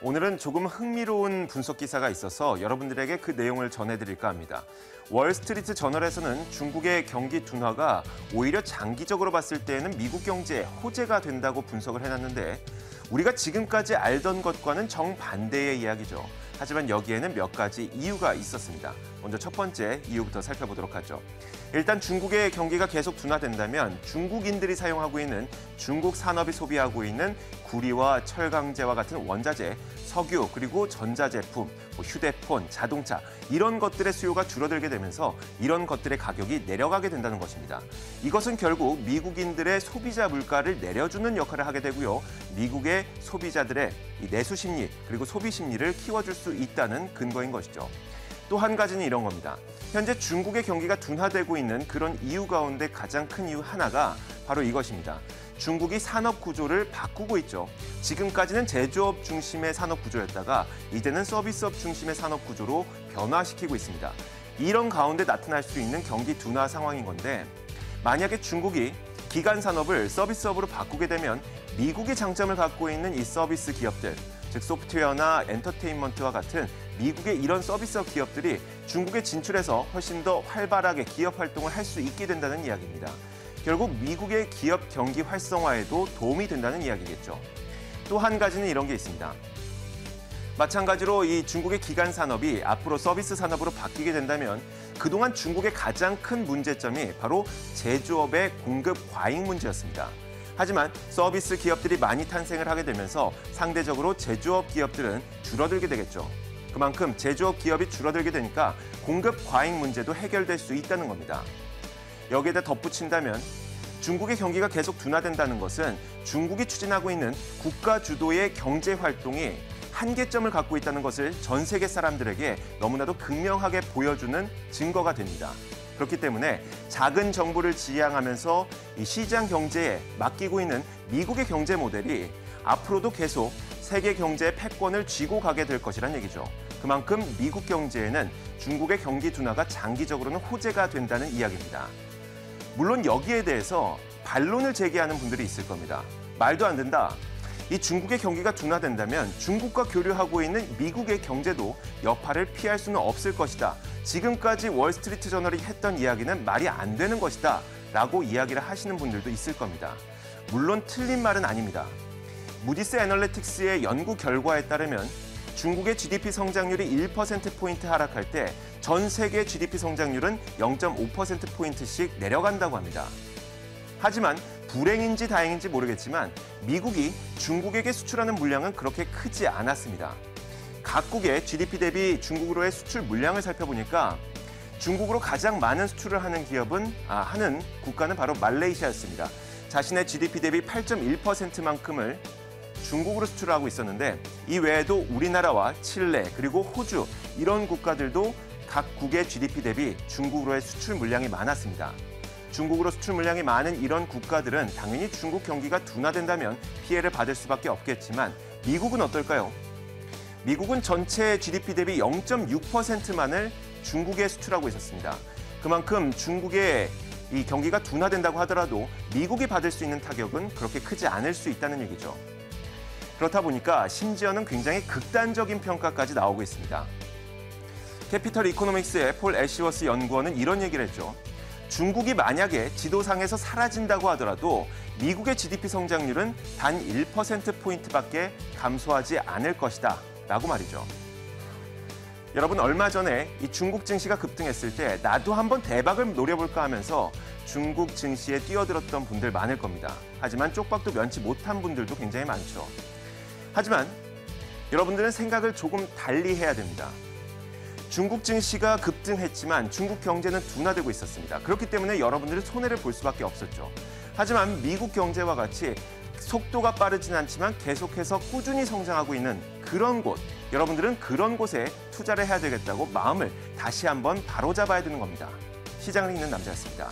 오늘은 조금 흥미로운 분석 기사가 있어서 여러분들에게 그 내용을 전해드릴까 합니다. 월스트리트 저널에서는 중국의 경기 둔화가 오히려 장기적으로 봤을 때에는 미국 경제에 호재가 된다고 분석을 해놨는데 우리가 지금까지 알던 것과는 정반대의 이야기죠. 하지만 여기에는 몇 가지 이유가 있었습니다. 먼저 첫 번째 이유부터 살펴보도록 하죠. 일단 중국의 경기가 계속 둔화된다면 중국인들이 사용하고 있는 중국 산업이 소비하고 있는 구리와 철강제와 같은 원자재, 석유, 그리고 전자제품, 휴대폰, 자동차 이런 것들의 수요가 줄어들게 되면서 이런 것들의 가격이 내려가게 된다는 것입니다. 이것은 결국 미국인들의 소비자 물가를 내려주는 역할을 하게 되고요. 미국의 소비자들의 내수 심리 그리고 소비 심리를 키워줄 수 있다는 근거인 것이죠. 또 한 가지는 이런 겁니다. 현재 중국의 경기가 둔화되고 있는 그런 이유 가운데 가장 큰 이유 하나가 바로 이것입니다. 중국이 산업 구조를 바꾸고 있죠. 지금까지는 제조업 중심의 산업 구조였다가 이제는 서비스업 중심의 산업 구조로 변화시키고 있습니다. 이런 가운데 나타날 수 있는 경기 둔화 상황인 건데 만약에 중국이 기간 산업을 서비스업으로 바꾸게 되면 미국이 장점을 갖고 있는 이 서비스 기업들, 즉 소프트웨어나 엔터테인먼트와 같은 미국의 이런 서비스업 기업들이 중국에 진출해서 훨씬 더 활발하게 기업 활동을 할 수 있게 된다는 이야기입니다. 결국 미국의 기업 경기 활성화에도 도움이 된다는 이야기겠죠. 또 한 가지는 이런 게 있습니다. 마찬가지로 이 중국의 기간 산업이 앞으로 서비스 산업으로 바뀌게 된다면 그동안 중국의 가장 큰 문제점이 바로 제조업의 공급 과잉 문제였습니다. 하지만 서비스 기업들이 많이 탄생을 하게 되면서 상대적으로 제조업 기업들은 줄어들게 되겠죠. 그만큼 제조업 기업이 줄어들게 되니까 공급 과잉 문제도 해결될 수 있다는 겁니다. 여기에다 덧붙인다면 중국의 경기가 계속 둔화된다는 것은 중국이 추진하고 있는 국가 주도의 경제 활동이 한계점을 갖고 있다는 것을 전 세계 사람들에게 너무나도 극명하게 보여주는 증거가 됩니다. 그렇기 때문에 작은 정부를 지향하면서 이 시장 경제에 맡기고 있는 미국의 경제 모델이 앞으로도 계속 세계 경제의 패권을 쥐고 가게 될 것이란 얘기죠. 그만큼 미국 경제에는 중국의 경기 둔화가 장기적으로는 호재가 된다는 이야기입니다. 물론 여기에 대해서 반론을 제기하는 분들이 있을 겁니다. 말도 안 된다. 이 중국의 경기가 둔화된다면 중국과 교류하고 있는 미국의 경제도 여파를 피할 수는 없을 것이다. 지금까지 월스트리트 저널이 했던 이야기는 말이 안 되는 것이다. 라고 이야기를 하시는 분들도 있을 겁니다. 물론 틀린 말은 아닙니다. 무디스 애널리틱스의 연구 결과에 따르면 중국의 GDP 성장률이 1%포인트 하락할 때 전 세계 GDP 성장률은 0.5%포인트씩 내려간다고 합니다. 하지만 불행인지 다행인지 모르겠지만 미국이 중국에게 수출하는 물량은 그렇게 크지 않았습니다. 각국의 GDP 대비 중국으로의 수출 물량을 살펴보니까 중국으로 가장 많은 수출을 하는 하는 국가는 바로 말레이시아였습니다. 자신의 GDP 대비 8.1%만큼을 중국으로 수출하고 있었는데 이 외에도 우리나라와 칠레 그리고 호주 이런 국가들도 각국의 GDP 대비 중국으로의 수출 물량이 많았습니다. 중국으로 수출 물량이 많은 이런 국가들은 당연히 중국 경기가 둔화된다면 피해를 받을 수밖에 없겠지만 미국은 어떨까요? 미국은 전체 GDP 대비 0.6%만을 중국에 수출하고 있었습니다. 그만큼 중국의 이 경기가 둔화된다고 하더라도 미국이 받을 수 있는 타격은 그렇게 크지 않을 수 있다는 얘기죠. 그렇다 보니까 심지어는 굉장히 극단적인 평가까지 나오고 있습니다. 캐피털 이코노믹스의 폴 애쉬워스 연구원은 이런 얘기를 했죠. 중국이 만약에 지도상에서 사라진다고 하더라도 미국의 GDP 성장률은 단 1%포인트밖에 감소하지 않을 것이다 라고 말이죠. 여러분 얼마 전에 이 중국 증시가 급등했을 때 나도 한번 대박을 노려볼까 하면서 중국 증시에 뛰어들었던 분들 많을 겁니다. 하지만 쪽박도 면치 못한 분들도 굉장히 많죠. 하지만 여러분들은 생각을 조금 달리 해야 됩니다. 중국 증시가 급등했지만 중국 경제는 둔화되고 있었습니다. 그렇기 때문에 여러분들은 손해를 볼 수밖에 없었죠. 하지만 미국 경제와 같이 속도가 빠르진 않지만 계속해서 꾸준히 성장하고 있는 그런 곳, 여러분들은 그런 곳에 투자를 해야 되겠다고 마음을 다시 한번 바로잡아야 되는 겁니다. 시장을 읽는 남자였습니다.